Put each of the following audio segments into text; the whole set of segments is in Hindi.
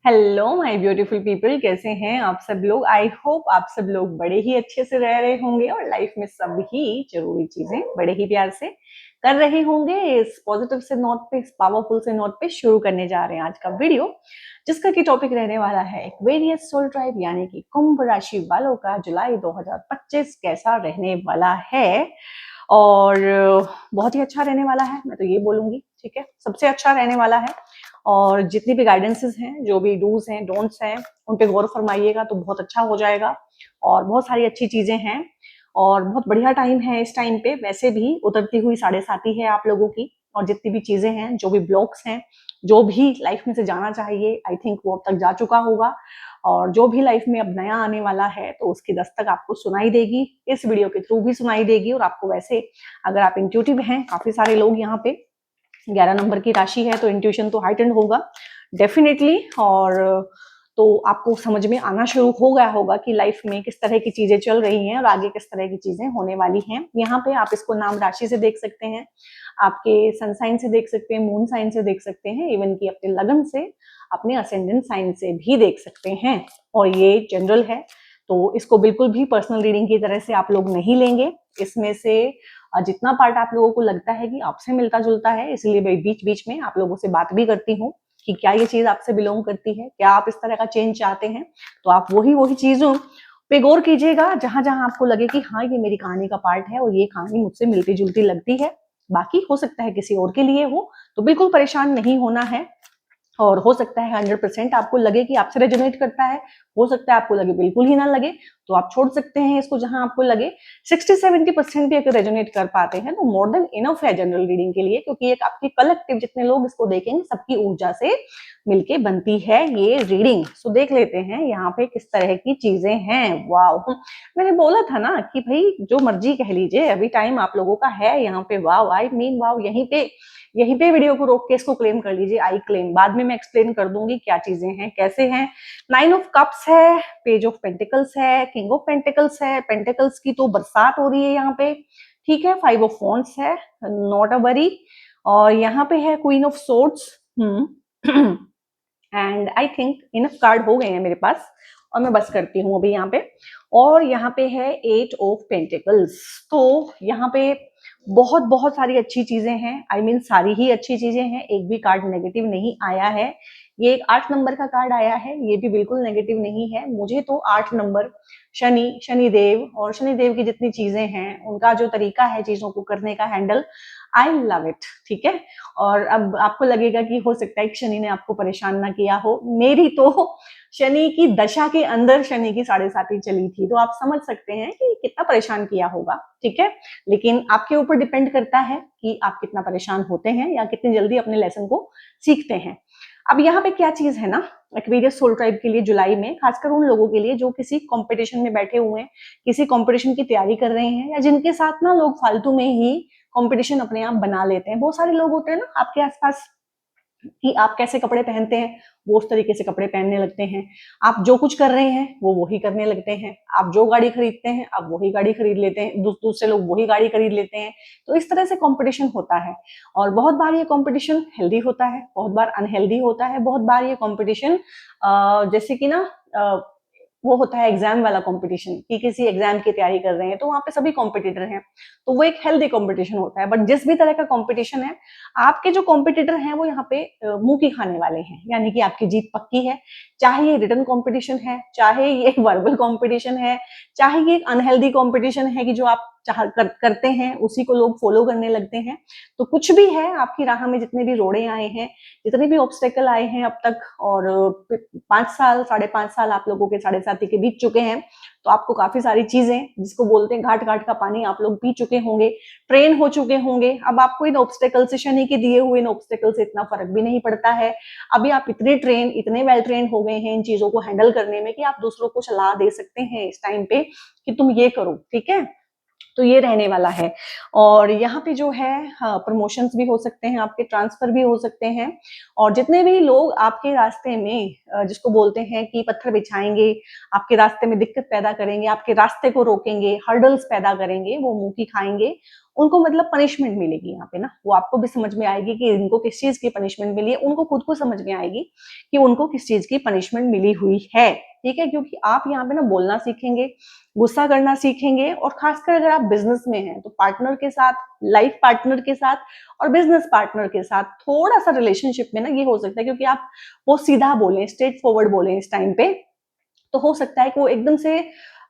हेलो माय ब्यूटीफुल पीपल, कैसे हैं आप सब लोग। आई होप आप सब लोग बड़े ही अच्छे से रह रहे होंगे और लाइफ में सभी जरूरी चीजें बड़े ही प्यार से कर रहे होंगे। इस पॉजिटिव से नोट पे, इस पावरफुल से नोट पे शुरू करने जा रहे हैं आज का वीडियो, जिसका की टॉपिक रहने वाला है एक्वेरियस सोल ट्राइब यानी कि कुंभ राशि वालों का जुलाई 2025 कैसा रहने वाला है। और बहुत ही अच्छा रहने वाला है, मैं तो ये बोलूंगी। ठीक है, सबसे अच्छा रहने वाला है। और जितनी भी गाइडेंसेस हैं, जो भी डूज हैं, डोंट्स हैं, उन पे गौर फरमाइएगा तो बहुत अच्छा हो जाएगा। और बहुत सारी अच्छी चीजें हैं और बहुत बढ़िया टाइम है इस टाइम पे। वैसे भी उतरती हुई साढ़े साथी है आप लोगों की, और जितनी भी चीजें हैं, जो भी ब्लॉक्स हैं, जो भी लाइफ में से जाना चाहिए, आई थिंक वो अब तक जा चुका होगा। और जो भी लाइफ में अब नया आने वाला है तो उसकी दस्तक आपको सुनाई देगी, इस वीडियो के थ्रू भी सुनाई देगी। और आपको वैसे, अगर आप इंट्यूटिव हैं, काफी सारे लोग यहाँ पे 11 नंबर की राशि है तो इंट्यूशन तो हाइटेंड होगा डेफिनेटली। और तो आपको समझ में आना शुरू हो गया होगा कि लाइफ में किस तरह की चीजें चल रही हैं और आगे किस तरह की चीजें होने वाली हैं। यहाँ पे आप इसको नाम राशि से देख सकते हैं, आपके सन साइन से देख सकते हैं, मून साइन से देख सकते हैं, इवन कि अपने लगन से, अपने असेंडेंट साइन से भी देख सकते हैं। और ये जनरल है तो इसको बिल्कुल भी पर्सनल रीडिंग की तरह से आप लोग नहीं लेंगे। इसमें से जितना पार्ट आप लोगों को लगता है कि आपसे मिलता जुलता है, इसलिए मैं बीच बीच में आप लोगों से बात भी करती हूँ कि क्या ये चीज आपसे बिलोंग करती है, क्या आप इस तरह का चेंज चाहते हैं। तो आप वही वही चीजों पे गौर कीजिएगा जहां जहां आपको लगे कि हाँ, ये मेरी कहानी का पार्ट है और ये कहानी मुझसे मिलती जुलती लगती है। बाकी हो सकता है किसी और के लिए हो, तो बिल्कुल परेशान नहीं होना है। और हो सकता है 100% आपको लगे कि आपसे रेजोनेट करता है, हो सकता है आपको लगे बिल्कुल ही ना लगे, तो आप छोड़ सकते हैं इसको जहां आपको लगे। 60-70% भी अगर रेजोनेट कर पाते हैं तो मोर देन इनफ है जनरल रीडिंग के लिए, क्योंकि एक आपकी कलेक्टिव जितने लोग इसको देखेंगे सबकी ऊर्जा से मिलके बनती है ये रीडिंग। सो देख लेते हैं यहाँ पे किस तरह की चीजें हैं। वाह, मैंने बोला था ना कि भाई जो मर्जी कह लीजिए, अभी टाइम आप लोगों का है यहाँ पे। वाह, आई मीन वाह, यहीं पे वीडियो को रोक के इसको क्लेम कर लीजिए। आई क्लेम, बाद में मैं एक्सप्लेन कर दूंगी क्या चीजें हैं, कैसे हैं। 9 ऑफ कप्स है, पेज ऑफ पेंटिकल्स है, किंग ऑफ पेंटिकल्स है। पेंटिकल्स की तो बरसात हो रही है यहाँ पे। ठीक है, 5 ऑफ वॉन्ड्स है, नॉट अ वरी। और यहाँ पे है queen of swords. And I think enough card हो गए हैं मेरे पास, और मैं बस करती हूँ अभी यहाँ पे। और यहाँ पे है 8 ऑफ पेंटिकल्स। तो यहाँ पे बहुत बहुत सारी अच्छी चीजें हैं, आई मीन सारी ही अच्छी चीजें हैं, एक भी कार्ड नेगेटिव नहीं आया है। ये एक 8 नंबर का कार्ड आया है, ये भी बिल्कुल नेगेटिव नहीं है। मुझे तो 8 नंबर, शनिदेव और शनिदेव की जितनी चीजें हैं, उनका जो तरीका है चीजों को करने का, हैंडल, आई लव इट। ठीक है, और अब आपको लगेगा कि हो सकता है कि शनि ने आपको परेशान ना किया हो। मेरी तो शनि की दशा के अंदर शनि की साढ़े साथी चली थी, तो आप समझ सकते हैं कि कितना परेशान किया होगा। ठीक है, लेकिन आपके ऊपर डिपेंड करता है कि आप कितना परेशान होते हैं या कितनी जल्दी अपने लेसन को सीखते हैं। अब यहाँ पे क्या चीज है ना, एक्वेरियस सोल ट्राइब के लिए जुलाई में, खासकर उन लोगों के लिए जो किसी कंपटीशन में बैठे हुए हैं, किसी कंपटीशन की तैयारी कर रहे हैं, या जिनके साथ ना लोग फालतू में ही कंपटीशन अपने आप बना लेते हैं। बहुत सारे लोग होते हैं ना आपके आसपास कि आप कैसे कपड़े पहनते हैं वो उस तरीके से कपड़े पहनने लगते हैं, आप जो कुछ कर रहे हैं वो वही करने लगते हैं, आप जो गाड़ी खरीदते हैं आप वही गाड़ी खरीद लेते हैं, दूसरे लोग वही गाड़ी खरीद लेते हैं। तो इस तरह से कंपटीशन होता है, और बहुत बार ये कंपटीशन हेल्दी होता है, बहुत बार अनहेल्दी होता है। बहुत बार ये कंपटीशन जैसे कि ना वो होता है एग्जाम वाला कंपटीशन, कि किसी एग्जाम की तैयारी कर रहे हैं तो वहां पे सभी कॉम्पिटिटर हैं, तो वो एक हेल्दी कंपटीशन होता है। बट जिस भी तरह का कंपटीशन है, आपके जो कॉम्पिटिटर हैं वो यहाँ पे मुंह की खाने वाले हैं, यानी कि आपकी जीत पक्की है। चाहे ये रिटर्न कंपटीशन है, चाहे ये वर्बल कंपटीशन है, चाहे ये एक अनहेल्दी कंपटीशन है कि जो आप करते हैं उसी को लोग फॉलो करने लगते हैं। तो कुछ भी है आपकी राह में, जितने भी रोड़े आए हैं, जितने भी ऑब्स्टेकल आए हैं अब तक, और 5 साल, 5.5 साल आप लोगों के साढ़े साथी के बीत चुके हैं, तो आपको काफी सारी चीजें, जिसको बोलते हैं घाट घाट का पानी, आप लोग पी चुके होंगे, ट्रेन हो चुके होंगे। अब आपको इन ऑब्स्टेकल से, शनि के दिए हुए इन ऑब्स्टेकल से इतना फर्क भी नहीं पड़ता है। अभी आप इतने वेल ट्रेन हो गए हैं इन चीजों को हैंडल करने में कि आप दूसरों को सलाह दे सकते हैं इस टाइम पे कि तुम ये करो। ठीक है, तो ये रहने वाला है। और यहाँ पे जो है हाँ, प्रमोशंस भी हो सकते हैं, आपके ट्रांसफर भी हो सकते हैं। और जितने भी लोग आपके रास्ते में जिसको बोलते हैं कि पत्थर बिछाएंगे, आपके रास्ते में दिक्कत पैदा करेंगे, आपके रास्ते को रोकेंगे, हर्डल्स पैदा करेंगे, वो मुंह की खाएंगे, उनको मतलब पनिशमेंट मिलेगी यहाँ पे ना। वो आपको भी समझ में आएगी कि इनको किस चीज की पनिशमेंट मिली है, उनको खुद को समझ में आएगी कि उनको किस चीज की पनिशमेंट मिली हुई है। ठीक है, क्योंकि आप यहाँ पे ना बोलना सीखेंगे, गुस्सा करना सीखेंगे। और खासकर अगर आप बिजनेस में हैं तो पार्टनर के साथ, लाइफ पार्टनर के साथ और बिजनेस पार्टनर के साथ थोड़ा सा रिलेशनशिप में ना ये हो सकता है, क्योंकि आप वो सीधा बोलें, स्ट्रेट फॉरवर्ड बोलें इस टाइम पे, तो हो सकता है कि वो एकदम से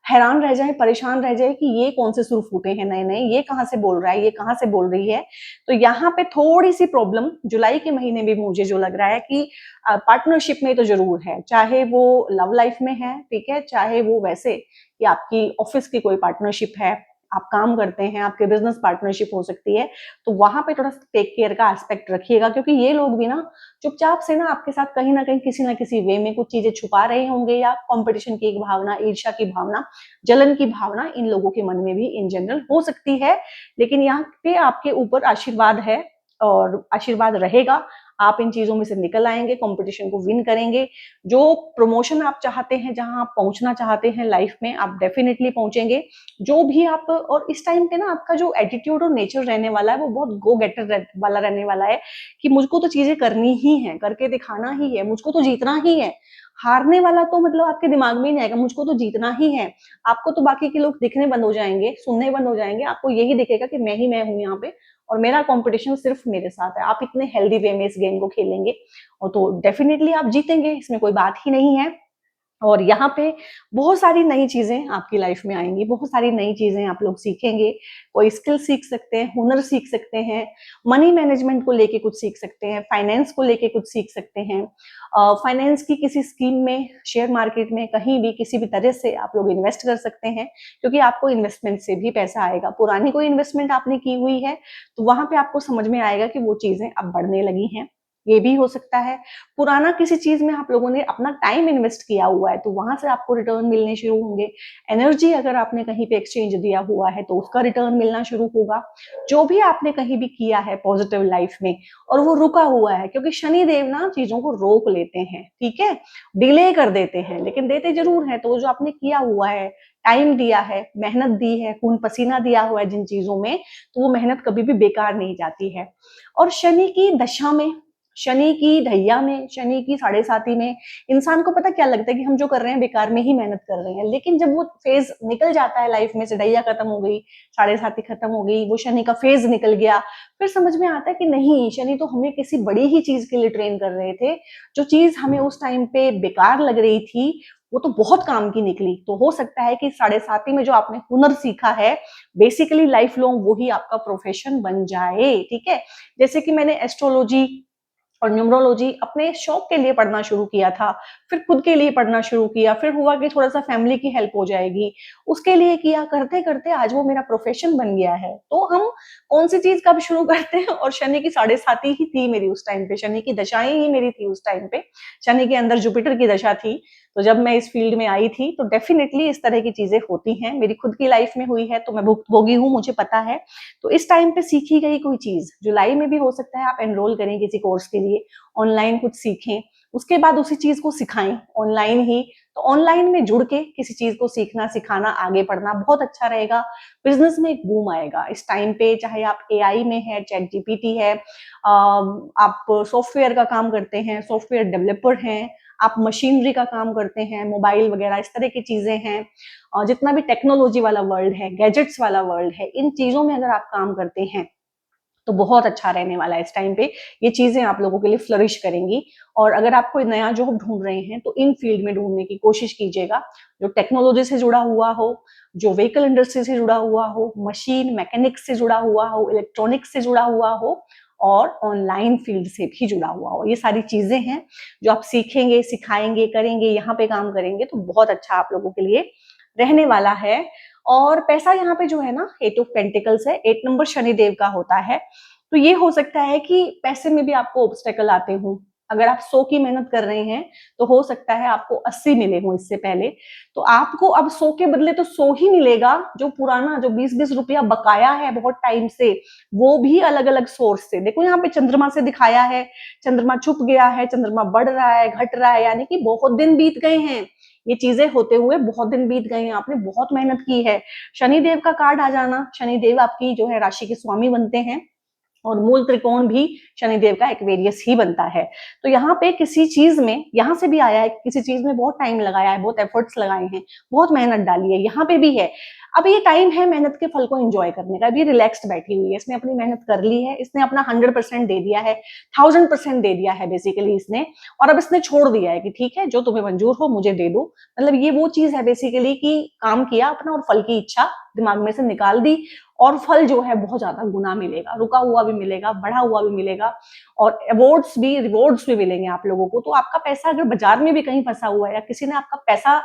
हैरान रह जाए, परेशान रह जाए कि ये कौन से सुर फूटे हैं नए नए, ये कहाँ से बोल रहा है, ये कहाँ से बोल रही है। तो यहाँ पे थोड़ी सी प्रॉब्लम जुलाई के महीने में मुझे जो लग रहा है कि पार्टनरशिप में तो जरूर है, चाहे वो लव लाइफ में है, ठीक है, चाहे वो वैसे कि आपकी ऑफिस की कोई पार्टनरशिप है, आप काम करते हैं, आपके बिजनेस पार्टनरशिप हो सकती है। तो वहां पे थोड़ा टेक केयर का एस्पेक्ट रखिएगा, क्योंकि ये लोग भी ना चुपचाप से ना आपके साथ कहीं ना कहीं किसी ना किसी वे में कुछ चीजें छुपा रहे होंगे, या कंपटीशन की एक भावना, ईर्ष्या की भावना, जलन की भावना इन लोगों के मन में भी इन जनरल हो सकती है। लेकिन यहाँ पे आपके ऊपर आशीर्वाद है और आशीर्वाद रहेगा, आप इन चीजों में से निकल आएंगे, कंपटीशन को विन करेंगे। जो प्रमोशन आप चाहते हैं, जहां आप पहुंचना चाहते हैं लाइफ में, आप डेफिनेटली पहुंचेंगे। जो भी आप, और इस टाइम पे ना आपका जो एटीट्यूड और नेचर रहने वाला है वो बहुत गो गेटर वाला रहने वाला है, कि मुझको तो चीजें करनी ही है, करके दिखाना ही है, मुझको तो जीतना ही है। हारने वाला तो मतलब आपके दिमाग में ही नहीं आएगा, मुझको तो जीतना ही है। आपको तो बाकी के लोग दिखने बंद हो जाएंगे, सुनने बंद हो जाएंगे, आपको यही दिखेगा कि मैं हूं यहाँ पे और मेरा कंपटीशन सिर्फ मेरे साथ है। आप इतने हेल्दी वे में इस गेम को खेलेंगे और तो डेफिनेटली आप जीतेंगे, इसमें कोई बात ही नहीं है। और यहाँ पे बहुत सारी नई चीजें आपकी लाइफ में आएंगी, बहुत सारी नई चीजें आप लोग सीखेंगे। कोई स्किल सीख सकते हैं, हुनर सीख सकते हैं, मनी मैनेजमेंट को लेके कुछ सीख सकते हैं, फाइनेंस को लेके कुछ सीख सकते हैं। फाइनेंस की किसी स्कीम में, शेयर मार्केट में, कहीं भी किसी भी तरह से आप लोग इन्वेस्ट कर सकते हैं, क्योंकि आपको इन्वेस्टमेंट से भी पैसा आएगा। पुरानी कोई इन्वेस्टमेंट आपने की हुई है तो वहां पे आपको समझ में आएगा कि वो चीजें अब बढ़ने लगी हैं, ये भी हो सकता है। पुराना किसी चीज में आप लोगों ने अपना टाइम इन्वेस्ट किया हुआ है तो वहां से आपको रिटर्न मिलने शुरू होंगे। एनर्जी अगर आपने कहीं पे एक्सचेंज दिया हुआ है तो उसका रिटर्न मिलना शुरू होगा। जो भी आपने कहीं भी किया है पॉजिटिव लाइफ में और वो रुका हुआ है, क्योंकि शनि देव ना चीजों को रोक लेते हैं, ठीक है, डिले कर देते हैं, लेकिन देते जरूर है। तो जो आपने किया हुआ है, टाइम दिया है, मेहनत दी है, खून पसीना दिया हुआ है जिन चीजों में, तो वो मेहनत कभी भी बेकार नहीं जाती है। और शनि की दशा में, शनि की ढैया में, शनि की साढ़े साती में इंसान को पता क्या लगता है कि हम जो कर रहे हैं बेकार में ही मेहनत कर रहे हैं। लेकिन जब वो फेज निकल जाता है लाइफ में से, ढैया खत्म हो गई, साढ़े साती खत्म हो गई, वो शनि का फेज निकल गया, फिर समझ में आता है कि नहीं, शनि तो हमें किसी बड़ी ही चीज के लिए ट्रेन कर रहे थे। जो चीज हमें उस टाइम पे बेकार लग रही थी वो तो बहुत काम की निकली। तो हो सकता है कि साढ़े साती में जो आपने हुनर सीखा है, बेसिकली लाइफ लॉन्ग वही आपका प्रोफेशन बन जाए। ठीक है, जैसे कि मैंने एस्ट्रोलॉजी और न्यूमरोलॉजी अपने शौक के लिए पढ़ना शुरू किया था, फिर खुद के लिए पढ़ना शुरू किया, फिर हुआ कि थोड़ा सा फैमिली की हेल्प हो जाएगी, उसके लिए किया, करते करते आज वो मेरा प्रोफेशन बन गया है। तो हम कौन सी चीज कब शुरू करते हैं, और शनि की साढ़े साती ही थी मेरी उस टाइम पे, शनि की दशाएं ही मेरी थी उस टाइम पे, शनि के अंदर जुपिटर की दशा थी। तो जब मैं इस फील्ड में आई थी तो डेफिनेटली इस तरह की चीजें होती हैं, मेरी खुद की लाइफ में हुई है तो मैं भुक्तभोगी हूँ, मुझे पता है। तो इस टाइम पे सीखी गई कोई चीज जुलाई में भी हो सकता है आप एनरोल करें किसी कोर्स के लिए, ऑनलाइन कुछ सीखें, उसके बाद उसी चीज को सिखाएं ऑनलाइन ही। तो ऑनलाइन में जुड़ के किसी चीज को सीखना, सिखाना, आगे बढ़ना बहुत अच्छा रहेगा। बिजनेस में एक बूम आएगा इस टाइम पे, चाहे आप एआई में है, चैट जीपीटी है, आप सॉफ्टवेयर का काम करते हैं, सॉफ्टवेयर डेवलपर हैं, आप मशीनरी का काम करते हैं, मोबाइल वगैरह इस तरह की चीजें हैं, और जितना भी टेक्नोलॉजी वाला वर्ल्ड है, गैजेट्स वाला वर्ल्ड है, इन चीजों में अगर आप काम करते हैं तो बहुत अच्छा रहने वाला है इस टाइम पे। ये चीजें आप लोगों के लिए फ्लरिश करेंगी। और अगर आप कोई नया जॉब ढूंढ रहे हैं तो इन फील्ड में ढूंढने की कोशिश कीजिएगा, जो टेक्नोलॉजी से जुड़ा हुआ हो, जो व्हीकल इंडस्ट्री से जुड़ा हुआ हो, मशीन मैकेनिक्स से जुड़ा हुआ हो, इलेक्ट्रॉनिक्स से जुड़ा हुआ हो, और ऑनलाइन फील्ड से भी जुड़ा हुआ हो। ये सारी चीजें हैं जो आप सीखेंगे, सिखाएंगे, करेंगे, यहाँ पे काम करेंगे तो बहुत अच्छा आप लोगों के लिए रहने वाला है। और पैसा यहाँ पे जो है ना, 8 ऑफ पेंटिकल्स है, 8 नंबर शनिदेव का होता है। तो ये हो सकता है कि पैसे में भी आपको ऑब्स्टेकल आते हों, अगर आप 100 की मेहनत कर रहे हैं तो हो सकता है आपको 80 मिले हो इससे पहले। तो आपको अब 100 के बदले तो 100 ही मिलेगा। जो पुराना जो 20-20 रुपया बकाया है बहुत टाइम से, वो भी अलग अलग सोर्स से। देखो यहाँ पे चंद्रमा से दिखाया है, चंद्रमा छुप गया है, चंद्रमा बढ़ रहा है, घट रहा है, यानी कि बहुत दिन बीत गए हैं। ये चीजें होते हुए बहुत दिन बीत गए हैं, आपने बहुत मेहनत की है। शनिदेव का कार्ड आ जाना, शनिदेव आपकी जो है राशि के स्वामी बनते हैं और मूल त्रिकोण भी शनिदेव का एक्वेरियस ही बनता है। तो यहाँ पे किसी चीज में, यहाँ से भी आया है, किसी चीज में बहुत टाइम लगाया है, बहुत एफर्ट्स लगाए हैं, बहुत मेहनत डाली है, यहाँ पे भी है। अब ये टाइम है मेहनत के फल को एंजॉय करने का। अभी रिलैक्स्ड बैठी हुई है, इसने अपनी मेहनत कर ली है, इसने अपना 100% दे दिया है, 1000% दे दिया है बेसिकली इसने। और अब इसने छोड़ दिया है कि ठीक है जो तुम्हें मंजूर हो मुझे दे दो। मतलब ये वो चीज है बेसिकली कि काम किया अपना और फल की इच्छा दिमाग में से निकाल दी, और फल जो है बहुत ज्यादा गुना मिलेगा, रुका हुआ भी मिलेगा, बढ़ा हुआ भी मिलेगा, और अवार्ड्स भी, रिवॉर्ड्स भी मिलेंगे आप लोगों को। तो आपका पैसा अगर बाजार में भी कहीं फंसा हुआ है, या किसी ने आपका पैसा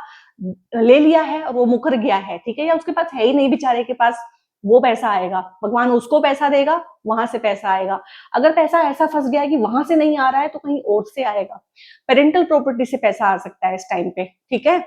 ले लिया है और वो मुकर गया है, ठीक है, या उसके पास है ही नहीं बेचारे के पास, वो पैसा आएगा, भगवान उसको पैसा देगा, वहां से पैसा आएगा। अगर पैसा ऐसा फंस गया है कि वहां से नहीं आ रहा है तो कहीं और से आएगा। पेरेंटल प्रॉपर्टी से पैसा आ सकता है इस टाइम पे, ठीक है,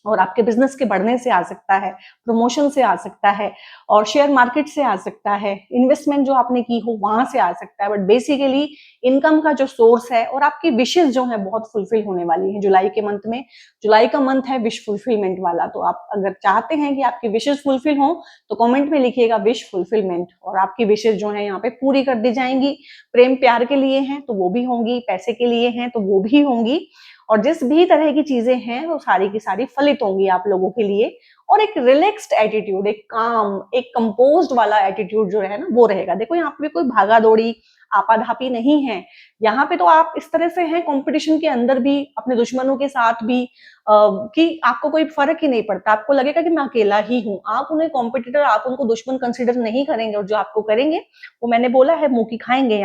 और आपके बिजनेस के बढ़ने से आ सकता है, प्रमोशन से आ सकता है, और शेयर मार्केट से आ सकता है, इन्वेस्टमेंट जो आपने की हो वहां से आ सकता है। बट बेसिकली इनकम का जो सोर्स है और आपकी विशेष जो है बहुत फुलफिल होने वाली है जुलाई के मंथ में। जुलाई का मंथ है विश फुलफिलमेंट वाला, तो आप अगर चाहते हैं कि आपकी विशेष फुलफिल हो तो कमेंट में लिखिएगा विश फुलफिलमेंट, और आपकी विशेष जो है यहाँ पे पूरी कर दी जाएंगी। प्रेम प्यार के लिए हैं तो वो भी होंगी, पैसे के लिए हैं तो वो भी होंगी, और जिस भी तरह की चीजें हैं वो सारी की सारी फलित होंगी आप लोगों के लिए। और एक रिलैक्स्ड एटीट्यूड, एक काम, एक कंपोज्ड वाला एटीट्यूड जो है ना वो रहेगा। देखो यहाँ पे कोई भागा दौड़ी आपाधापी नहीं है। यहाँ पे तो आप इस तरह से हैं कंपटीशन के अंदर भी, अपने दुश्मनों के साथ भी, कि आपको कोई फर्क ही नहीं पड़ता। आपको लगेगा कि मैं अकेला ही हूँ, आप उन्हें कॉम्पिटिटर, आप उनको दुश्मन कंसिडर नहीं करेंगे, और जो आपको करेंगे वो मैंने बोला है मुंह की खाएंगे।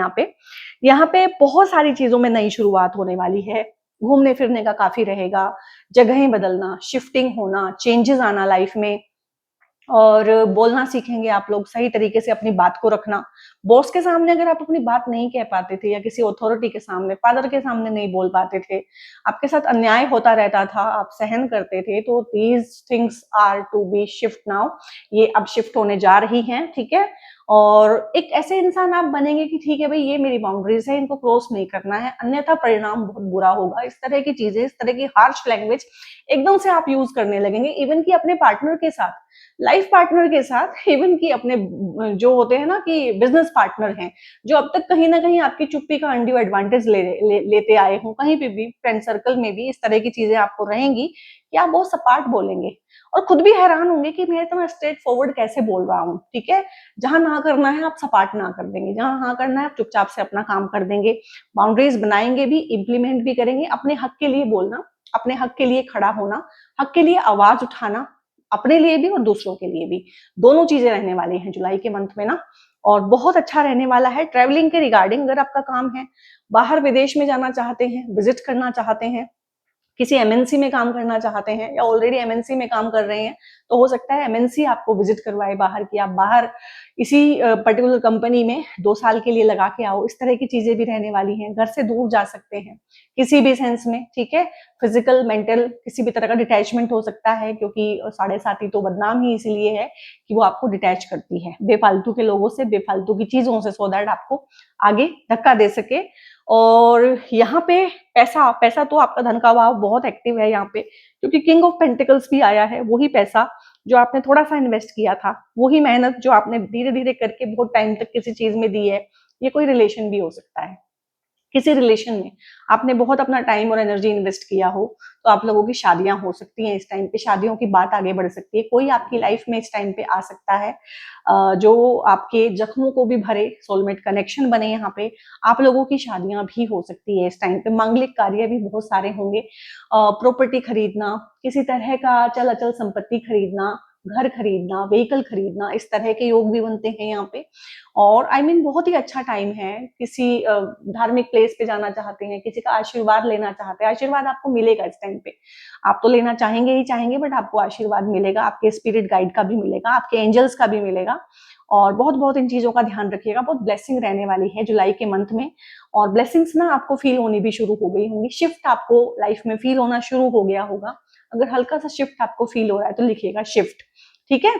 यहाँ पे बहुत सारी चीजों में नई शुरुआत होने वाली है। घूमने फिरने का काफी रहेगा, जगहें बदलना, शिफ्टिंग होना, चेंजेस आना लाइफ में, और बोलना सीखेंगे आप लोग, सही तरीके से अपनी बात को रखना। बॉस के सामने अगर आप अपनी बात नहीं कह पाते थे, या किसी अथॉरिटी के सामने, फादर के सामने नहीं बोल पाते थे, आपके साथ अन्याय होता रहता था, आप सहन करते थे, तो these things are to be shift now. ये अब शिफ्ट होने जा रही हैं, ठीक है। और एक ऐसे इंसान आप बनेंगे कि ठीक है भाई ये मेरी बाउंड्रीज है, इनको क्रॉस नहीं करना है, अन्यथा परिणाम बहुत बुरा होगा। इस तरह की चीजें, इस तरह की हार्श लैंग्वेज एकदम से आप यूज करने लगेंगे, इवन कि अपने पार्टनर के साथ, लाइफ पार्टनर के साथ, इवन कि अपने जो होते हैं ना कि बिजनेस पार्टनर हैं, जो अब तक कहीं ना कहीं आपकी चुप्पी का अनड्यू एडवांटेज लेते आए हों, कहीं पे भी फ्रेंड सर्कल में भी इस तरह की चीजें आपको रहेंगी कि आप बहुत सपाट बोलेंगे, और खुद भी हैरान होंगे कि मैं इतना स्ट्रेट फॉरवर्ड कैसे बोल रहा हूँ, ठीक है। जहां ना करना है आप सपाट ना कर देंगे, जहां हाँ करना है आप चुपचाप से अपना काम कर देंगे। बाउंड्रीज बनाएंगे भी, इंप्लीमेंट भी करेंगे। अपने हक के लिए बोलना, अपने हक के लिए खड़ा होना, हक के लिए आवाज उठाना, अपने लिए भी और दूसरों के लिए भी, दोनों चीजें रहने वाली हैं जुलाई के मंथ में ना। और बहुत अच्छा रहने वाला है ट्रैवलिंग के रिगार्डिंग। अगर आपका काम है, बाहर विदेश में जाना चाहते हैं, विजिट करना चाहते हैं, किसी एमएनसी में काम करना चाहते हैं, या ऑलरेडी एमएनसी में काम कर रहे हैं, तो हो सकता है एमएनसी आपको विजिट करवाए बाहर की, आप बाहर इसी पर्टिकुलर कंपनी में 2 साल के लिए लगा के आओ। इस तरह की चीजें भी रहने वाली हैं। घर से दूर जा सकते हैं किसी भी सेंस में, ठीक है, फिजिकल मेंटल किसी भी तरह का डिटैचमेंट हो सकता है, क्योंकि 7.5 तो बदनाम ही इसीलिए है कि वो आपको डिटैच करती है बेफालतू के लोगों से, बेफालतू की चीजों से, सो दैट आपको आगे धक्का दे सके। और यहाँ पे पैसा, पैसा तो आपका धन का भाव बहुत एक्टिव है यहाँ पे, क्योंकि किंग ऑफ पेंटिकल्स भी आया है। वही पैसा जो आपने थोड़ा सा इन्वेस्ट किया था, वही मेहनत जो आपने धीरे धीरे करके बहुत टाइम तक किसी चीज में दी है। ये कोई रिलेशन भी हो सकता है, किसी रिलेशन में आपने बहुत अपना टाइम और एनर्जी इन्वेस्ट किया हो, तो आप लोगों की शादियां हो सकती हैं इस टाइम पे, शादियों की बात आगे बढ़ सकती है। कोई आपकी लाइफ में इस टाइम पे आ सकता है जो आपके जख्मों को भी भरे, सोलमेट कनेक्शन बने। यहाँ पे आप लोगों की शादियां भी हो सकती है इस टाइम पे, मांगलिक कार्य भी बहुत सारे होंगे, प्रॉपर्टी खरीदना, किसी तरह का चल अचल संपत्ति खरीदना, घर खरीदना, व्हीकल खरीदना, इस तरह के योग भी बनते हैं यहाँ पे। और आई मीन बहुत ही अच्छा टाइम है। किसी धार्मिक प्लेस पे जाना चाहते हैं, किसी का आशीर्वाद लेना चाहते हैं, आशीर्वाद आपको मिलेगा इस टाइम पे। आप तो लेना चाहेंगे ही चाहेंगे, बट आपको आशीर्वाद मिलेगा, आपके स्पिरिट गाइड का भी मिलेगा, आपके एंजल्स का भी मिलेगा। और बहुत बहुत इन चीजों का ध्यान रखिएगा, बहुत ब्लेसिंग रहने वाली है जुलाई के मंथ में। और ब्लेसिंग्स ना आपको फील होनी भी शुरू हो गई होंगी, शिफ्ट आपको लाइफ में फील होना शुरू हो गया होगा। अगर हल्का सा शिफ्ट आपको फील हो रहा है तो लिखिएगा शिफ्ट, ठीक है।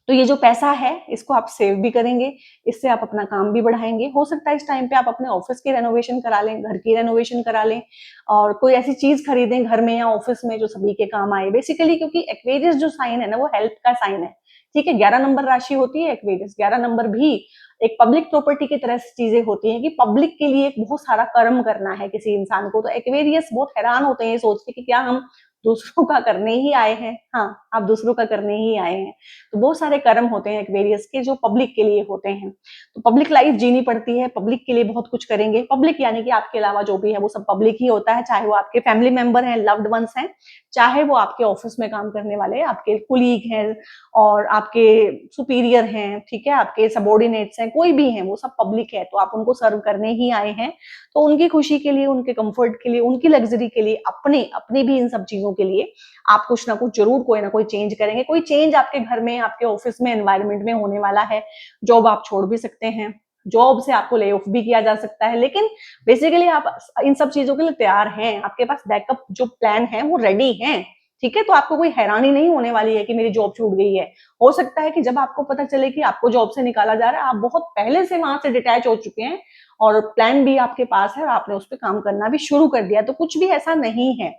तो ये जो पैसा है इसको आप सेव भी करेंगे, इससे आप अपना काम भी बढ़ाएंगे। हो सकता है इस टाइम पे आप अपने ऑफिस की रेनोवेशन करा लें, घर की रेनोवेशन करा लें, और कोई ऐसी चीज खरीदें घर में या ऑफिस में जो सभी के काम आए बेसिकली, क्योंकि एक्वेरियस जो साइन है ना वो हेल्प का साइन है, ठीक है। 11 नंबर राशि होती है एक्वेरियस, 11 नंबर भी एक पब्लिक प्रॉपर्टी की तरह से चीजें होती हैं कि पब्लिक के लिए बहुत सारा कर्म करना है किसी इंसान को। तो एक्वेरियस बहुत हैरान होते हैं ये सोच के कि क्या हम दूसरों का करने ही आए हैं। हाँ, आप दूसरों का करने ही आए हैं। तो बहुत सारे कर्म होते हैं एक्वेरियस के जो पब्लिक के लिए होते हैं। तो पब्लिक लाइफ जीनी पड़ती है, पब्लिक के लिए बहुत कुछ करेंगे। पब्लिक यानी कि आपके अलावा जो भी है वो सब पब्लिक ही होता है, चाहे वो आपके फैमिली मेंबर हैं, लव्ड वंस हैं, चाहे वो आपके ऑफिस में काम करने वाले आपके कुलीग हैं और आपके सुपीरियर हैं, ठीक है, आपके सबॉर्डिनेट्स हैं, कोई भी हैं, वो सब पब्लिक है। तो आप उनको सर्व करने ही आए हैं। तो उनकी खुशी के लिए, उनके कंफर्ट के लिए, उनकी लग्जरी के लिए, अपने अपने भी इन सब चीजों के लिए आप कुछ ना कुछ जरूर कोई ना कोई चेंज करेंगे। कोई चेंज आपके घर में, आपके ऑफिस में, एनवायरनमेंट में होने वाला है। जॉब आप छोड़ भी सकते हैं, जॉब से आपको ले ऑफ भी किया जा सकता है, लेकिन बेसिकली आप इन सब चीजों के लिए तैयार हैं, आपके पास बैकअप जो प्लान है वो रेडी है, ठीक है। तो आपको कोई हैरानी नहीं होने वाली है कि मेरी जॉब छूट गई है। हो सकता है कि जब आपको पता चले कि आपको जॉब से निकाला जा रहा है, आप बहुत पहले से वहां से डिटैच हो चुके हैं और प्लान भी आपके पास है और आपने उस पर काम करना भी शुरू कर दिया। तो कुछ भी ऐसा नहीं है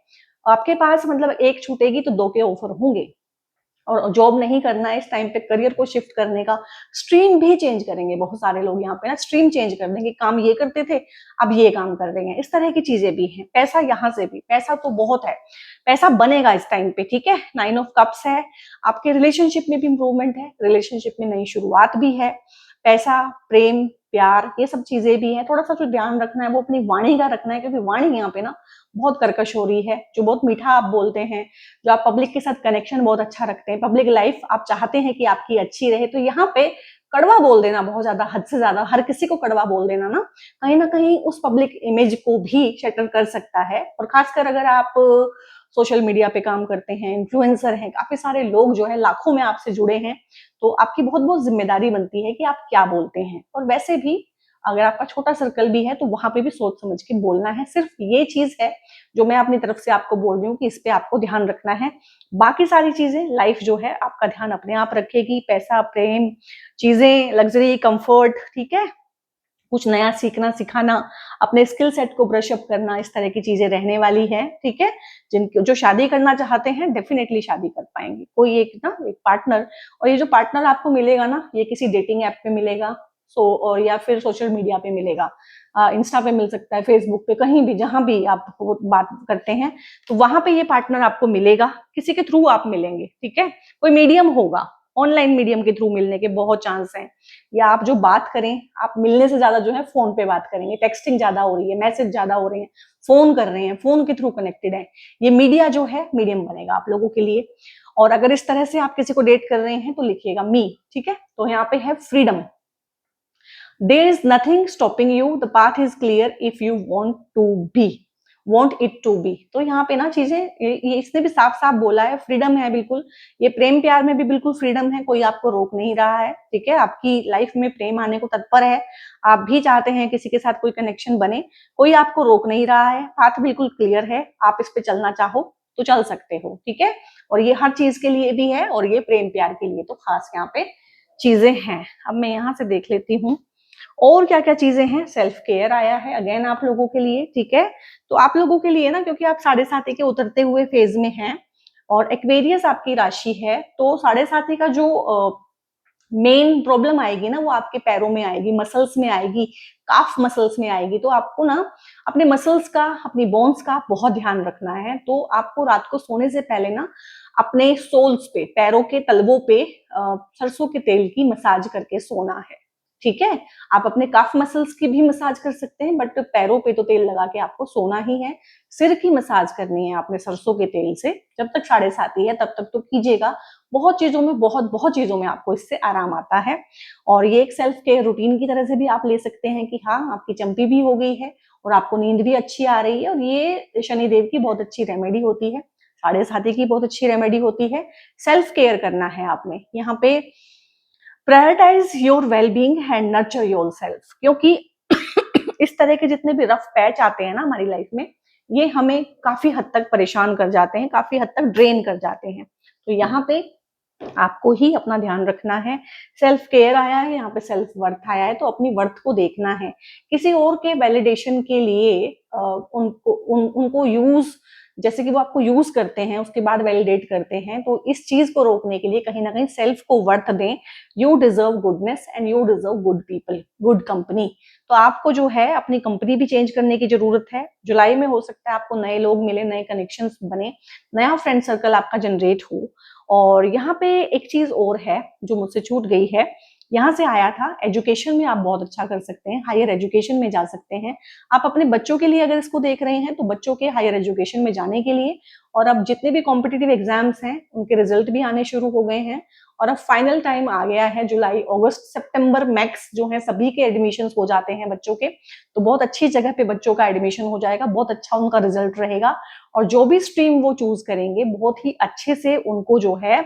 आपके पास, मतलब एक छूटेगी तो दो के ऑफर होंगे। और जॉब नहीं करना है इस टाइम पे, करियर को शिफ्ट करने का, स्ट्रीम भी चेंज करेंगे बहुत सारे लोग यहाँ पे ना, स्ट्रीम चेंज कर देंगे, काम ये करते थे अब ये काम कर रहे हैं, इस तरह की चीजें भी हैं। पैसा यहाँ से भी, पैसा तो बहुत है, पैसा बनेगा इस टाइम पे, ठीक है। 9 ऑफ कप्स है, आपके रिलेशनशिप में भी इंप्रूवमेंट है, रिलेशनशिप में नई शुरुआत भी है। पैसा, प्रेम, प्यार, ये सब चीजें भी हैं। थोड़ा सा जो ध्यान रखना है वो अपनी वाणी का रखना है, क्योंकि वाणी यहाँ पे ना बहुत कर्कश हो रही है। जो बहुत मीठा आप बोलते हैं, जो आप पब्लिक के साथ कनेक्शन बहुत अच्छा रखते हैं, पब्लिक लाइफ आप चाहते हैं कि आपकी अच्छी रहे, तो यहाँ पे कड़वा बोल देना बहुत ज्यादा, हद से ज्यादा हर किसी को कड़वा बोल देना ना कहीं उस पब्लिक इमेज को भी शटर कर सकता है। और खासकर अगर आप सोशल मीडिया पे काम करते हैं, इन्फ्लुएंसर हैं, काफी सारे लोग जो है लाखों में आपसे जुड़े हैं, तो आपकी बहुत बहुत जिम्मेदारी बनती है कि आप क्या बोलते हैं। और वैसे भी अगर आपका छोटा सर्कल भी है तो वहां पे भी सोच समझ के बोलना है। सिर्फ ये चीज है जो मैं अपनी तरफ से आपको बोल रही हूँ कि इस पे आपको ध्यान रखना है। बाकी सारी चीजें लाइफ जो है आपका ध्यान अपने आप रखेगी, पैसा, प्रेम, चीजें, लग्जरी, कंफर्ट, ठीक है, कुछ नया सीखना सिखाना, अपने स्किल सेट को ब्रश अप करना, इस तरह की चीजें रहने वाली है, ठीक है। जिन जो शादी करना चाहते हैं डेफिनेटली शादी कर पाएंगे, कोई एक पार्टनर। और ये जो पार्टनर आपको मिलेगा ना, ये किसी डेटिंग ऐप पे मिलेगा, और या फिर सोशल मीडिया पे मिलेगा, इंस्टा पे मिल सकता है, फेसबुक पे, कहीं भी जहां भी आप बात करते हैं तो वहां पे ये पार्टनर आपको मिलेगा। किसी के थ्रू आप मिलेंगे, ठीक है, कोई मीडियम होगा, ऑनलाइन मीडियम के थ्रू मिलने के बहुत चांस हैं। या आप जो बात करें, आप मिलने से ज्यादा जो है फोन पे बात करेंगे, टेक्सटिंग ज्यादा हो रही है, मैसेज ज्यादा हो रहे हैं, फोन कर रहे हैं, फोन के थ्रू कनेक्टेड है। ये मीडिया जो है मीडियम बनेगा आप लोगों के लिए। और अगर इस तरह से आप किसी को डेट कर रहे हैं तो लिखिएगा मी, ठीक है। तो यहाँ पे है freedom, there is nothing stopping you, the path is clear if you want to be, want it to be. तो यहाँ पे ना चीजें ये इसने भी साफ साफ बोला है, फ्रीडम है बिल्कुल। ये प्रेम प्यार में भी बिल्कुल फ्रीडम है, कोई आपको रोक नहीं रहा है, ठीक है। आपकी लाइफ में प्रेम आने को तत्पर है, आप भी चाहते हैं किसी के साथ कोई कनेक्शन बने, कोई आपको रोक नहीं रहा है, पाथ बिल्कुल क्लियर है, आप इस पे चलना चाहो तो चल सकते हो, ठीक है। और ये हर चीज के लिए भी है, और ये प्रेम प्यार के लिए तो खास यहाँ पे चीजें हैं। अब मैं यहाँ से देख लेती हूँ और क्या क्या चीजें हैं। सेल्फ केयर आया है अगेन आप लोगों के लिए, ठीक है। तो आप लोगों के लिए ना, क्योंकि आप 7.5 के उतरते हुए फेज में हैं और एक्वेरियस आपकी राशि है, तो 7.5 का जो मेन प्रॉब्लम आएगी ना वो आपके पैरों में आएगी, मसल्स में आएगी, काफ मसल्स में आएगी। तो आपको ना अपने मसल्स का, अपनी बोन्स का बहुत ध्यान रखना है। तो आपको रात को सोने से पहले ना अपने सोल्स पे, पैरों के तलवों पे सरसों के तेल की मसाज करके सोना है, ठीक है। आप अपने काफ मसल्स की भी मसाज कर सकते हैं, बट पैरों पे तो तेल लगा के आपको सोना ही है। सिर की मसाज करनी है आपने सरसों के तेल से, जब तक 7:30 ही है तब तक तो कीजिएगा। बहुत चीजों में, बहुत चीजों में आपको इससे आराम आता है। और ये एक सेल्फ केयर रूटीन की तरह से भी आप ले सकते हैं कि हाँ, आपकी चंपी भी हो गई है और आपको नींद भी अच्छी आ रही है, और ये शनिदेव की बहुत अच्छी रेमेडी होती है, 7:30 की बहुत अच्छी रेमेडी होती है। सेल्फ केयर करना है आपने यहाँ पे। Prioritise your wellbeing and nurture your self, क्योंकि इस तरह के जितने भी रफ पैच आते हैं ना हमारी लाइफ में, ये हमें काफी हद तक परेशान कर जाते हैं, काफी हद तक ड्रेन कर जाते हैं। तो यहाँ पे आपको ही अपना ध्यान रखना है। सेल्फ केयर आया है यहाँ पे, सेल्फ वर्थ आया है, तो अपनी वर्थ को देखना है। किसी और के वैलिडेशन के लिए उनको यूज, जैसे कि वो आपको यूज करते हैं उसके बाद वैलिडेट करते हैं, तो इस चीज को रोकने के लिए कहीं ना कहीं सेल्फ को वर्थ दें। You deserve goodness and you deserve good people, good company. तो आपको जो है अपनी कंपनी भी चेंज करने की जरूरत है। जुलाई में हो सकता है आपको नए लोग मिले, नए कनेक्शंस बने, नया फ्रेंड सर्कल आपका जनरेट हो। और यहाँ पे एक चीज और है जो मुझसे छूट गई है, यहाँ से आया था, एजुकेशन में आप बहुत अच्छा कर सकते हैं, हायर एजुकेशन में जा सकते हैं। आप अपने बच्चों के लिए अगर इसको देख रहे हैं तो बच्चों के हायर एजुकेशन में जाने के लिए, और अब जितने भी कॉम्पिटिटिव एग्जाम्स हैं उनके रिजल्ट भी आने शुरू हो गए हैं, और अब फाइनल टाइम आ गया है, जुलाई अगस्त सितंबर मैक्स जो है सभी के एडमिशन हो जाते हैं बच्चों के। तो बहुत अच्छी जगह पे बच्चों का एडमिशन हो जाएगा, बहुत अच्छा उनका रिजल्ट रहेगा, और जो भी स्ट्रीम वो चूज करेंगे बहुत ही अच्छे से उनको जो है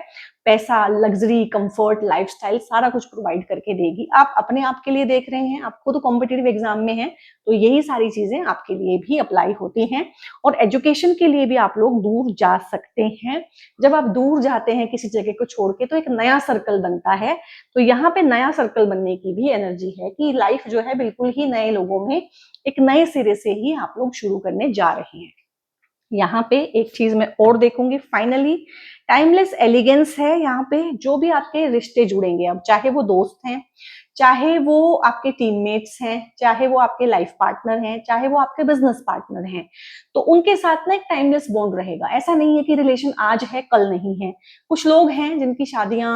पैसा, लग्जरी, कंफर्ट, लाइफस्टाइल सारा कुछ प्रोवाइड करके देगी। आप अपने आप के लिए देख रहे हैं, आपको तो कॉम्पिटिटिव एग्जाम में है, तो यही सारी चीजें आपके लिए भी अप्लाई होती हैं। और एजुकेशन के लिए भी आप लोग दूर जा सकते हैं। जब आप दूर जाते हैं किसी जगह को छोड़ के, तो एक नया सर्कल बनता है। तो यहाँ पे नया सर्कल बनने की भी एनर्जी है कि लाइफ जो है बिल्कुल ही नए लोगों में एक नए सिरे से ही आप लोग शुरू करने जा रहे हैं। यहाँ पे एक चीज मैं और देखूंगी, फाइनली टाइमलेस एलिगेंस है यहाँ पे। जो भी आपके रिश्ते जुड़ेंगे, अब चाहे वो दोस्त हैं, चाहे वो आपके टीममेट्स हैं, चाहे वो आपके लाइफ पार्टनर हैं, चाहे वो आपके बिजनेस पार्टनर हैं, तो उनके साथ ना एक टाइमलेस बॉन्ड रहेगा। ऐसा नहीं है कि रिलेशन आज है कल नहीं है। कुछ लोग हैं जिनकी शादियां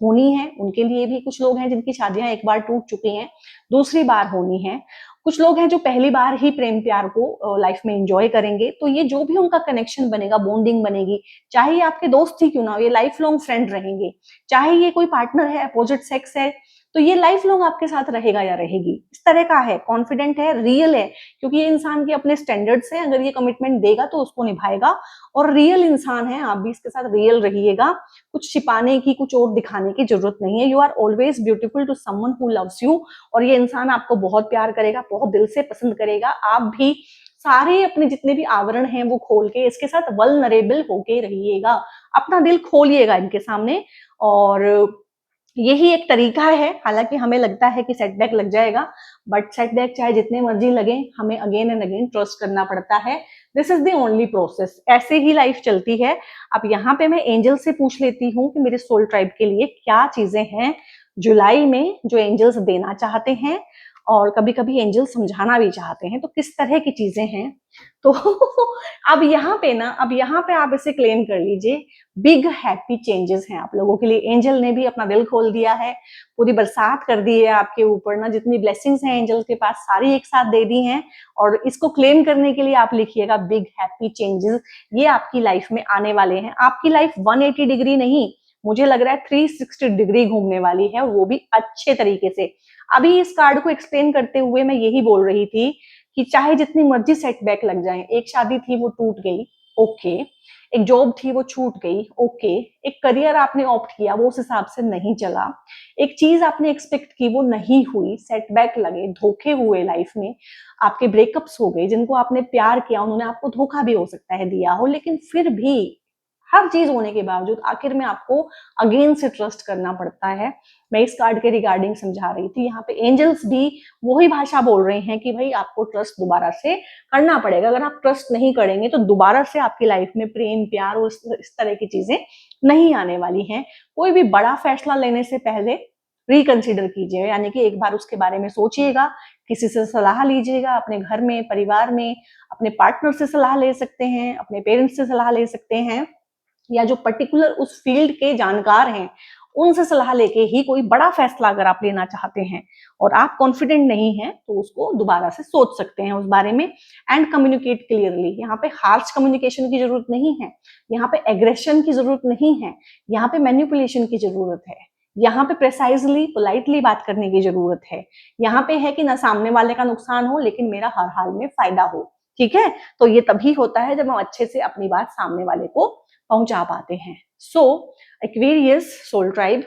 होनी है, उनके लिए भी। कुछ लोग हैं जिनकी शादियां एक बार टूट चुकी हैं, दूसरी बार होनी है। कुछ लोग हैं जो पहली बार ही प्रेम प्यार को लाइफ में एंजॉय करेंगे। तो ये जो भी उनका कनेक्शन बनेगा, बॉन्डिंग बनेगी, चाहे ये आपके दोस्त ही क्यों ना हो, ये लाइफ लॉन्ग फ्रेंड रहेंगे। चाहे ये कोई पार्टनर है, अपोजिट सेक्स है, तो ये लाइफ लॉन्ग आपके साथ रहेगा या रहेगी। इस तरह का है, कॉन्फिडेंट है, रियल है, क्योंकि ये इंसान के अपने स्टैंडर्ड्स हैं। अगर ये कमिटमेंट देगा तो उसको निभाएगा, और रियल इंसान है। आप भी इसके साथ रियल रहिएगा, कुछ छिपाने की, कुछ और दिखाने की जरूरत नहीं है। You are always beautiful to someone who loves you, और ये इंसान आपको बहुत प्यार करेगा, बहुत दिल से पसंद करेगा। आप भी सारे अपने जितने भी आवरण हैं वो खोल के इसके साथ वल्नरेबल होके रहिएगा, अपना दिल खोलिएगा इनके सामने। और यही एक तरीका है। हालांकि हमें लगता है कि सेटबैक लग जाएगा, बट सेटबैक चाहे जितने मर्जी लगे, हमें अगेन एंड अगेन ट्रस्ट करना पड़ता है। This is the only process, ऐसे ही लाइफ चलती है। अब यहाँ पे मैं एंजल से पूछ लेती हूँ कि मेरे सोल ट्राइब के लिए क्या चीजें हैं जुलाई में जो एंजल्स देना चाहते हैं, और कभी कभी एंजल समझाना भी चाहते हैं, तो किस तरह की चीजें हैं। तो अब यहाँ पे ना, अब यहाँ पे आप इसे क्लेम कर लीजिए, बिग हैप्पी चेंजेस हैं आप लोगों के लिए। एंजल ने भी अपना दिल खोल दिया है, पूरी बरसात कर दी है आपके ऊपर ना, जितनी ब्लेसिंग्स हैं एंजल के पास सारी एक साथ दे दी हैं। और इसको क्लेम करने के लिए आप लिखिएगा बिग हैप्पी चेंजेस। ये आपकी लाइफ में आने वाले हैं। आपकी लाइफ 180 डिग्री नहीं, मुझे लग रहा है 360 डिग्री घूमने वाली है, और वो भी अच्छे तरीके से। अभी इस कार्ड को एक्सप्लेन करते हुए मैं यही बोल रही थी कि चाहे जितनी मर्जी सेटबैक लग जाए, एक शादी थी वो टूट गई, ओके, एक जॉब थी वो छूट गई, ओके, एक करियर आपने ऑप्ट किया वो उस हिसाब से नहीं चला, एक चीज आपने एक्सपेक्ट की वो नहीं हुई, सेटबैक लगे, धोखे हुए लाइफ में, आपके ब्रेकअप्स हो गए, जिनको आपने प्यार किया उन्होंने आपको धोखा भी हो सकता है दिया हो, लेकिन फिर भी हर चीज होने के बावजूद आखिर में आपको अगेन से ट्रस्ट करना पड़ता है। मैं इस कार्ड के रिगार्डिंग समझा रही थी। यहाँ पे एंजल्स भी वही भाषा बोल रहे हैं कि भाई आपको ट्रस्ट दोबारा से करना पड़ेगा। अगर आप ट्रस्ट नहीं करेंगे तो दोबारा से आपकी लाइफ में प्रेम प्यार और इस तरह की चीजें नहीं आने वाली हैं। कोई भी बड़ा फैसला लेने से पहले रिकंसिडर कीजिए, यानी कि एक बार उसके बारे में सोचिएगा, किसी से सलाह लीजिएगा, अपने घर में, परिवार में, अपने पार्टनर से सलाह ले सकते हैं, अपने पेरेंट्स से सलाह ले सकते हैं, या जो पर्टिकुलर उस फील्ड के जानकार हैं उनसे सलाह लेके ही कोई बड़ा फैसला अगर आप लेना चाहते हैं और आप कॉन्फिडेंट नहीं हैं तो उसको दोबारा से सोच सकते हैं उस बारे में एंड कम्युनिकेट क्लियरली। यहाँ पे हार्श कम्युनिकेशन की जरूरत नहीं है, यहाँ पे एग्रेशन की जरूरत नहीं है, यहाँ पे मैनिपुलेशन की जरूरत है, यहाँ पे प्रेसाइजली पोलाइटली बात करने की जरूरत है। यहाँ पे है कि ना सामने वाले का नुकसान हो लेकिन मेरा हर हाल में फायदा हो। ठीक है, तो ये तभी होता है जब हम अच्छे से अपनी बात सामने वाले को पहुंचा पाते हैं। सो एक्वेरियस सोल ट्राइब,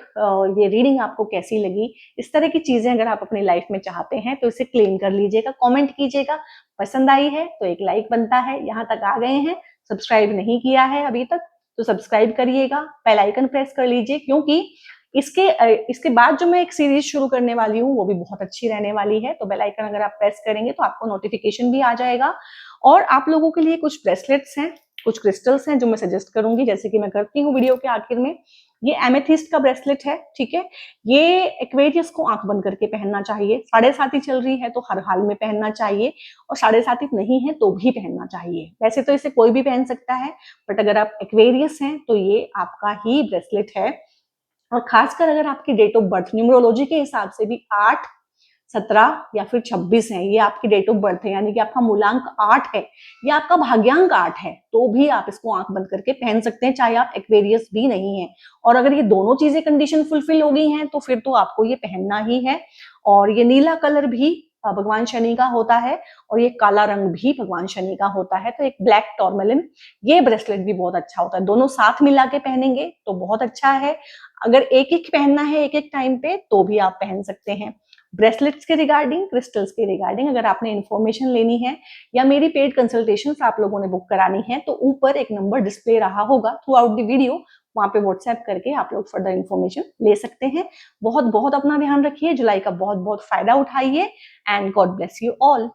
ये रीडिंग आपको कैसी लगी? इस तरह की चीजें अगर आप अपनी लाइफ में चाहते हैं तो इसे क्लेम कर लीजिएगा, कमेंट कीजिएगा। पसंद आई है तो एक लाइक बनता है। यहाँ तक आ गए हैं, सब्सक्राइब नहीं किया है अभी तक तो सब्सक्राइब करिएगा, बेल आइकन प्रेस कर लीजिए, क्योंकि इसके बाद जो मैं एक सीरीज शुरू करने वाली हूँ वो भी बहुत अच्छी रहने वाली है। तो बेल आइकन अगर आप प्रेस करेंगे तो आपको नोटिफिकेशन भी आ जाएगा। और आप लोगों के लिए कुछ ब्रेसलेट्स हैं, कुछ क्रिस्टल्स हैं जो मैं सजेस्ट करूंगी, जैसे कि मैं करती हूँ वीडियो के आखिर में। ये एमेथिस्ट का ब्रेसलेट है, ठीक है। ये एक्वेरियस को आंख बंद करके पहनना चाहिए, 7.5 चल रही है तो हर हाल में पहनना चाहिए, और 7.5 नहीं है तो भी पहनना चाहिए। वैसे तो इसे कोई भी पहन सकता है, बट अगर आप एक्वेरियस हैं तो ये आपका ही ब्रेसलेट है। और खासकर अगर आपकी डेट ऑफ बर्थ न्यूमरोलॉजी के हिसाब से भी 8, 17 या फिर 26 है, ये आपकी डेट ऑफ बर्थ है, यानी कि आपका मूलांक 8 है या आपका भाग्यांक 8 है, तो भी आप इसको आंख बंद करके पहन सकते हैं, चाहे आप एक्वेरियस भी नहीं है। और अगर ये दोनों चीजें कंडीशन फुलफिल हो गई हैं तो फिर तो आपको ये पहनना ही है। और ये नीला कलर भी भगवान शनि का होता है, और ये काला रंग भी भगवान शनि का होता है। तो एक ब्लैक टॉर्मेलिन, ये ब्रेसलेट भी बहुत अच्छा होता है, दोनों साथ मिला के पहनेंगे तो बहुत अच्छा है। अगर एक एक पहनना है एक एक टाइम पे तो भी आप पहन सकते हैं। ब्रेसलेट्स के रिगार्डिंग, क्रिस्टल्स के रिगार्डिंग अगर आपने इन्फॉर्मेशन लेनी है या मेरी पेड कंसल्टेशंस आप लोगों ने बुक करानी है तो ऊपर एक नंबर डिस्प्ले रहा होगा थ्रू आउट द वीडियो, वहां पे व्हाट्सएप करके आप लोग फर्दर इन्फॉर्मेशन ले सकते हैं। बहुत बहुत अपना ध्यान रखिए, जुलाई का बहुत बहुत फायदा उठाइए and God bless you all.